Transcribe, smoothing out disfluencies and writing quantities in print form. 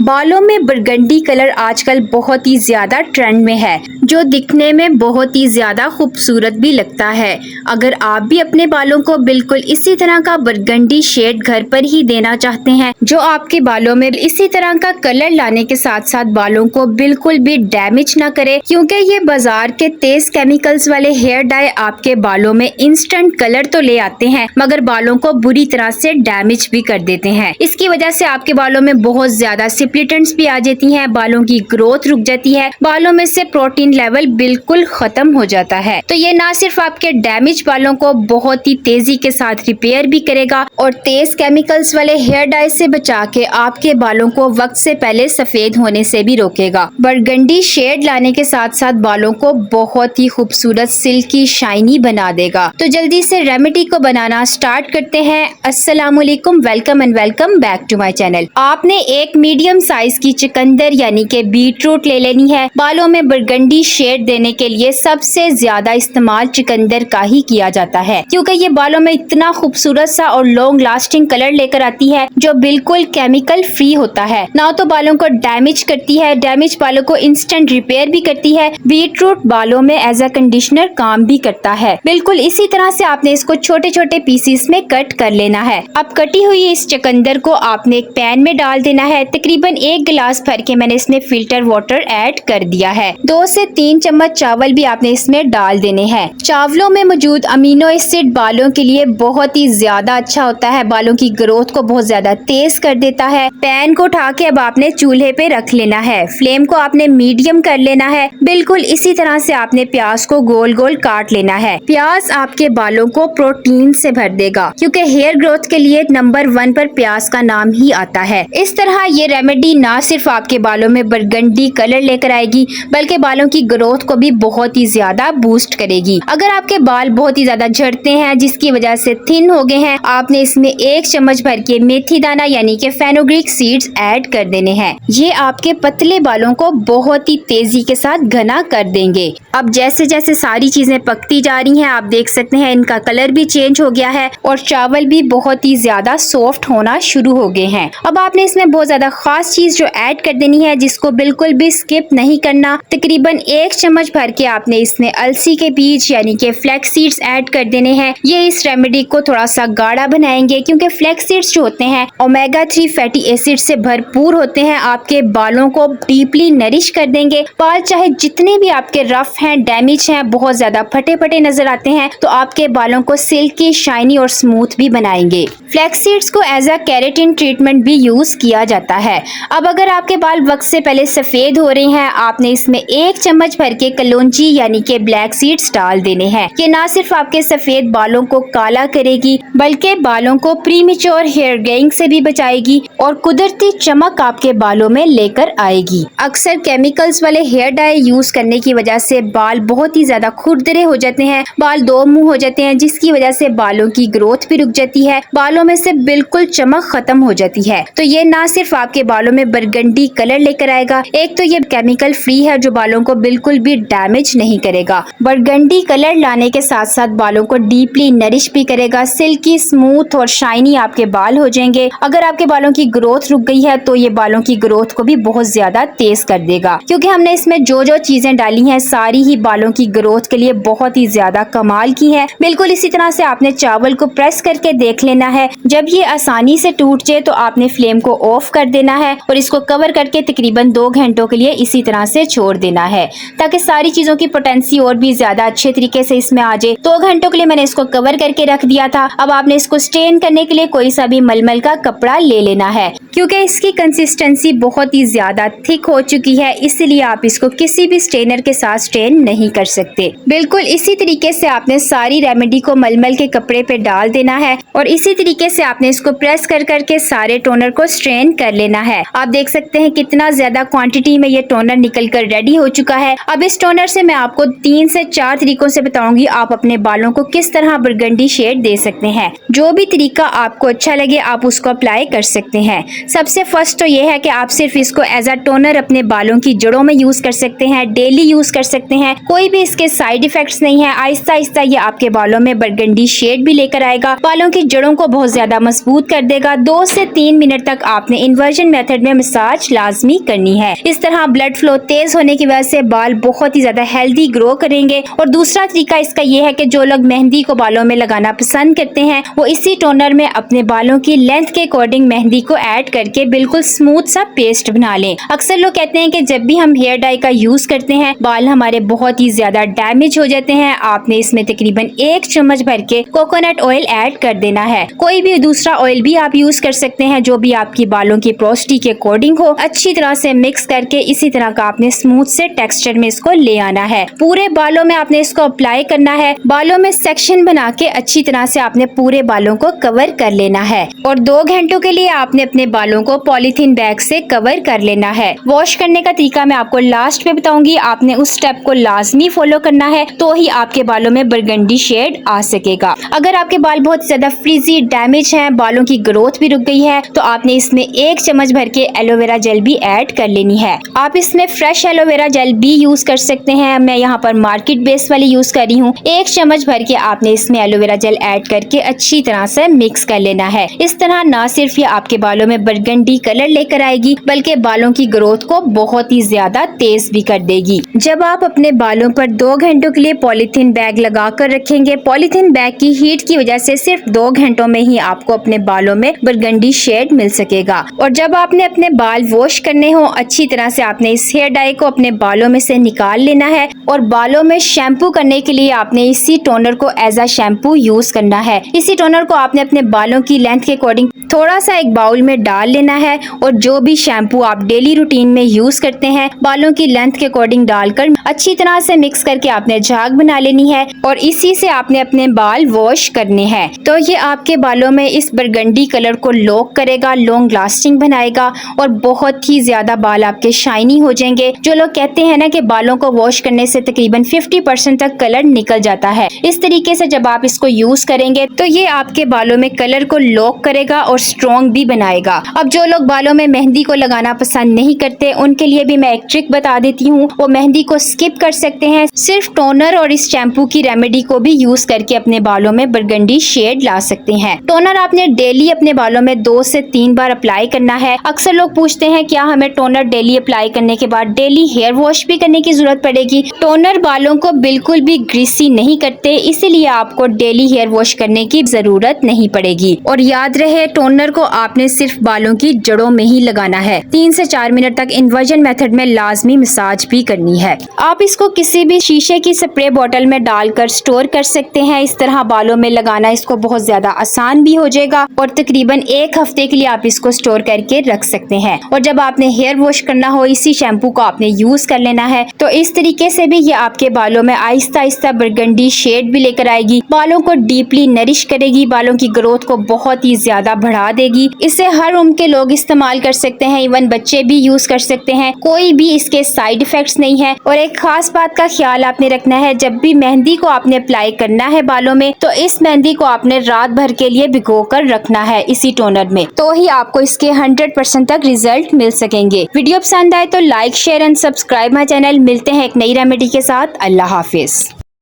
बालों में burgundy colour आजकल बहुत ही ज्यादा ट्रेंड में है, जो दिखने में बहुत ही ज्यादा खूबसूरत भी लगता है। अगर आप भी अपने बालों को बिल्कुल इसी तरह का बरगंडी शेड घर पर ही देना चाहते हैं, जो आपके बालों में इसी तरह का कलर लाने के साथ साथ बालों को बिल्कुल भी डैमेज ना करे, क्योंकि ये बाजार के तेज केमिकल्स वाले हेयर डाई आपके बालों में इंस्टेंट कलर तो ले आते हैं, मगर बालों को बुरी तरह से डैमेज भी कर देते हैं। इसकी वजह से आपके बालों में बहुत ज्यादा स्प्लिटेंट्स भी आ जाती हैं, बालों की ग्रोथ रुक जाती है, बालों में से प्रोटीन लेवल बिल्कुल खत्म हो जाता है। तो ये ना सिर्फ आपके डैमेज बालों को बहुत ही तेजी के साथ रिपेयर भी करेगा और तेज केमिकल्स वाले हेयर डाई से बचा के आपके बालों को वक्त से पहले सफेद होने से भी रोकेगा। बरगंडी शेड लाने के साथ साथ बालों को बहुत ही खूबसूरत सिल्की शाइनी बना देगा। तो जल्दी से रेमेडी को बनाना स्टार्ट करते हैं। अस्सलामुअलैकुम, welcome and welcome back to my channel. आपने एक मीडियम साइज की चुकंदर यानी कि बीटरूट ले लेनी है। बालों में बरगंडी शेड देने के लिए सबसे ज्यादा इस्तेमाल चुकंदर का ही किया जाता है, क्योंकि ये बालों में इतना खूबसूरत सा और लॉन्ग लास्टिंग कलर लेकर आती है, जो बिल्कुल केमिकल फ्री होता है। ना तो बालों को डैमेज करती है, डैमेज बालों को इंस्टेंट रिपेयर भी करती है। बीटरूट बालों में एज अ कंडीशनर काम भी करता है। बिल्कुल इसी तरह से आपने इसको छोटे छोटे पीसीस में कट कर लेना है। अब कटी हुई इस चुकंदर को आपने एक पैन में डाल देना है। तकरीबन 1 गिलास भर के मैंने इसमें फिल्टर वाटर ऐड कर दिया है। 2 से 3 चम्मच चावल भी आपने इसमें डाल देने हैं। चावलों में मौजूद अमीनो एसिड बालों के लिए बहुत ही ज्यादा अच्छा होता है, बालों की ग्रोथ को बहुत ज्यादा तेज कर देता है। पैन को उठा के अब आपने चूल्हे पे रख लेना है। फ्लेम को आपने मीडियम कर लेना है। बिल्कुल इसी तरह से आपने प्याज को गोल गोल काट लेना है। प्याज आपके बालों को प्रोटीन से भर देगा, क्योंकि हेयर ग्रोथ के लिए नंबर 1 पर प्याज का नाम ही आता है। इस तरह ये रेमेडी ना सिर्फ आपके बालों में बरगंडी कलर लेकर आएगी, बल्कि बालों की ग्रोथ को भी बहुत ही ज्यादा बूस्ट करेगी। अगर आपके बाल बहुत ही ज्यादा झड़ते हैं, जिसकी वजह से थिन हो गए हैं, आपने इसमें 1 चम्मच भर के मेथी दाना यानी कि फेनुग्रीक सीड्स ऐड कर देने हैं। ये आपके पतले बालों को बहुत ही तेजी के साथ घना कर देंगे। अब जैसे जैसे सारी चीजें पकती जा रही हैं, आप देख सकते हैं इनका कलर भी चेंज हो गया है और चावल भी बहुत ही ज्यादा सॉफ्ट होना शुरू हो गए हैं। अब आपने इसमें बहुत ज्यादा खास चीज जो ऐड कर देनी है, जिसको बिल्कुल भी स्किप नहीं करना। तकरीबन 1 चम्मच भर के आपने इसमें अलसी के बीज यानी कि फ्लैक्स सीड्स ऐड कर देने हैं। ये इस रेमेडी को थोड़ा सा गाढ़ा बनाएंगे, क्योंकि फ्लैक्स सीड्स जो होते हैं ओमेगा 3 फैटी एसिड से भरपूर होते हैं, आपके बालों को डीपली नरिश कर देंगे। बाल चाहे जितने भी आपके रफ हैं, डैमेज हैं, बहुत ज्यादा फटे फटे नजर आते हैं, तो आपके बालों को सिल्की, शाइनी और स्मूथ भी बनाएंगे। फ्लैक्स सीड्स को एज अ केराटिन ट्रीटमेंट भी यूज किया जाता है। अब अगर आपके बाल वक्त से पहले सफेद हो रहे हैं, आपने इसमें 1 चम्मच भर के कलौंजी यानी कि ब्लैक सीड्स डाल देने हैं। ये ना सिर्फ आपके सफेद बालों को काला करेगी, बल्कि बालों को प्रीमेच्योर हेयर ग्रेइंग से भी बचाएगी और कुदरती चमक आपके बालों में लेकर आएगी। अक्सर केमिकल्स वाले हेयर डाई यूज करने की वजह से बाल बहुत ही ज्यादा खुरदरे हो जाते हैं, बाल 2 मुंह हो जाते हैं, जिसकी वजह से बालों की ग्रोथ भी रुक जाती है, बालों में से बिल्कुल चमक खत्म हो जाती है। तो ये ना सिर्फ आपके बालों में बरगंडी कलर लेकर आएगा, एक तो ये केमिकल फ्री है जो बालों को बिल्कुल भी डैमेज नहीं करेगा। बरगंडी कलर लाने के साथ साथ बालों को डीपली नरिश भी करेगा, सिल्की, स्मूथ और शाइनी आपके बाल हो जाएंगे। अगर आपके बालों की ग्रोथ रुक गई है, तो ये बालों की ग्रोथ को भी बहुत ज्यादा तेज कर देगा, क्योंकि हमने इसमें जो जो चीजें डाली हैं सारी ही बालों की ग्रोथ के लिए बहुत ही ज्यादा कमाल की है। बिल्कुल इसी तरह से आपने चावल को प्रेस करके देख लेना है। जब ये आसानी से टूट जाए तो आपने फ्लेम को ऑफ कर देना है और इसको कवर करके तकरीबन 2 घंटों के लिए इसी तरह से छोड़ देना है, ताकि सारी चीजों की पोटेंसी और भी ज्यादा अच्छे तरीके से इसमें आ जाए। 2 घंटों के लिए मैंने इसको कवर करके रख दिया था। अब आपने इसको स्टेन करने के लिए कोई सा भी मलमल का कपड़ा ले लेना है, क्योंकि इसकी कंसिस्टेंसी बहुत ही ज्यादा थिक हो चुकी है, इसलिए आप इसको किसी भी स्टेनर के साथ स्टेन नहीं कर सकते। बिल्कुल इसी तरीके से आपने सारी रेमेडी को मलमल के कपड़े पे डाल देना है और इसी तरीके से आपने इसको प्रेस कर करके सारे टोनर को स्ट्रेन कर लेना है। आप देख सकते हैं कितना ज्यादा क्वांटिटी में ये टोनर निकल कर रेडी हो चुका है। अब इस टोनर से मैं आपको 3 से 4 तरीकों से बताऊंगी आप अपने बालों को किस तरह बरगंडी शेड दे सकते हैं। जो भी तरीका आपको अच्छा लगे आप उसको अप्लाई कर सकते हैं। सबसे फर्स्ट तो ये है कि आप सिर्फ इसको एज अ टोनर अपने बालों की जड़ों में यूज कर सकते हैं, डेली यूज कर सकते हैं। कोई भी इसके साइड इफेक्ट्स नहीं है। आहिस्ता आहिस्ता ये आपके बालों में बरगंडी शेड भी लेकर आएगा, बालों की जड़ों को बहुत ज्यादा मजबूत कर देगा। 2 से 3 मिनट तक आपने इन्वर्जन मेथड में मसाज लाजमी करनी है। इस तरह ब्लड फ्लो तेज होने की वजह से बाल बहुत ही ज्यादा हेल्दी ग्रो करेंगे। और दूसरा तरीका इसका ये है कि जो लोग मेहंदी को बालों में लगाना पसंद करते हैं वो इसी टोनर में अपने बालों की लेंथ के अकॉर्डिंग मेहंदी को ऐड करके बिल्कुल स्मूथ सा पेस्ट बना लें। अक्सर लोग कहते हैं कि जब भी हम हेयर डाई का यूज करते हैं बाल हमारे बहुत ही ज्यादा डैमेज हो जाते हैं। आपने इसमें तकरीबन 1 चम्मच भर के कोकोनट ऑयल ऐड कर देना है। कोई भी दूसरा ऑयल भी आप यूज कर सकते हैं जो भी आपकी बालों की पोरोसिटी के अकॉर्डिंग हो। अच्छी तरह से मिक्स करके इसी तरह का आपने स्मूथ से टेक्सचर में इसको ले आना है। पूरे बालों में आपने इसको अप्लाई करना है। बालों में सेक्शन बना के अच्छी तरह से आपने पूरे बालों को कवर कर लेना है और 2 घंटों के लिए आपने अपने बालों को पॉलीथीन बैग से कवर कर लेना है। वॉश करने का तरीका मैं आपको लास्ट में बताऊंगी। आपने उस स्टेप को लाजमी फॉलो करना है तो ही आपके बालों में बरगंडी शेड आ सकेगा। अगर आपके बाल बहुत ज्यादा फ्रीजी डैमेज हैं, बालों की ग्रोथ भी रुक गई है तो आपने इसमें 1 चम्मच भर के एलोवेरा जेल भी ऐड कर लेनी है। आप इसमें फ्रेश एलोवेरा जेल भी यूज कर सकते हैं। मैं यहाँ पर मार्केट बेस वाली यूज कर रही हूँ। 1 चम्मच भर के आपने इसमें एलोवेरा जेल ऐड करके अच्छी तरह से मिक्स कर लेना है। इस तरह ना सिर्फ ये आपके बालों में बरगंडी कलर लेकर आएगी बल्कि बालों की ग्रोथ को बहुत ही ज्यादा तेज भी कर देगी। जब आप अपने बालों पर 2 घंटों के लिए पॉलीथीन बैग लगा कर रखेंगे, पॉलीथीन बैग की हीट की वजह से सिर्फ 2 घंटों में ही आपको अपने बालों में बरगंडी शेड मिल सकेगा। और जब आपने अपने बाल वॉश करने हो अच्छी तरह से आपने इस हेयर डाई को अपने बालों में से निकाल लेना है और बालों में शैम्पू करने के लिए आपने इसी टोनर को एज अ शैम्पू यूज करना है। इसी टोनर को आपने अपने बालों की लेंथ के अकॉर्डिंग थोड़ा सा एक बाउल में डाल लेना है और जो भी शैम्पू आप डेली रूटीन में यूज करते हैं बालों की लेंथ के अकॉर्डिंग डालकर अच्छी तरह से मिक्स करके आपने झाग बना लेनी है और इसी से आपने अपने बाल वॉश करने हैं। तो ये आपके बालों में इस बरगंडी कलर को लॉक करेगा, लॉन्ग लास्टिंग बनाएगा और बहुत ही ज्यादा बाल आपके शाइनी हो जाएंगे। जो लोग कहते हैं ना कि बालों को वॉश करने से तकरीबन 50% तक कलर निकल जाता है, इस तरीके से जब आप इसको यूज करेंगे तो ये आपके बालों में कलर को लॉक करेगा और स्ट्रॉन्ग भी बनाएगा। अब जो लोग बालों में मेहंदी को लगाना पसंद नहीं करते उनके लिए भी मैं एक ट्रिक बता देती हूँ। वो मेहंदी को स्किप कर सकते हैं, सिर्फ टोनर और इस शैम्पू की रेमेडी को भी यूज करके अपने बालों में बरगंडी शेड ला सकते हैं। टोनर आपने डेली अपने बालों में 2 से 3 बार अप्लाई करना है। अक्सर लोग पूछते हैं क्या हमें टोनर डेली अप्लाई करने के बाद डेली हेयर वॉश भी करने की जरूरत पड़ेगी? टोनर बालों को बिल्कुल भी ग्रीसी नहीं करते, इसीलिए आपको डेली हेयर वॉश करने की जरूरत नहीं पड़ेगी। और याद रहे टोनर को आपने सिर्फ बालों की जड़ों में ही लगाना है। 3 से 4 मिनट तक इन्वर्जन मेथड में लाजमी मसाज भी करनी है। आप इसको किसी भी शीशे की स्प्रे बोतल में डालकर स्टोर कर सकते हैं। इस तरह बालों में लगाना इसको बहुत ज्यादा आसान भी हो जाएगा और तकरीबन 1 हफ्ते के लिए आप इसको स्टोर करके रख सकते हैं। और जब आपने हेयर वॉश करना हो इसी शैम्पू को आपने यूज कर लेना है। तो इस तरीके से भी ये आपके बालों में आहिस्ता आहिस्ता बरगंडी शेड भी लेकर आएगी, बालों को डीपली नरिश करेगी, बालों की ग्रोथ को बहुत ही ज्यादा बढ़ा देगी। इसे हर उम्र के लोग इस्तेमाल कर सकते हैं, इवन बच्चे भी यूज कर सकते हैं। कोई भी इसके साइड इफेक्ट्स नहीं है। और एक खास बात का ख्याल आपने रखना है, जब भी मेहंदी को आपने अप्लाई करना है बालों में तो इस मेहंदी को आपने रात भर के लिए भिगो कर रखना है इसी टोनर में, तो ही आपको इसके 100% तक रिजल्ट मिल सकेंगे। वीडियो पसंद आए तो like share and subscribe my channel. मिलते हैं एक नई रेमेडी के साथ। अल्लाह हाफिज।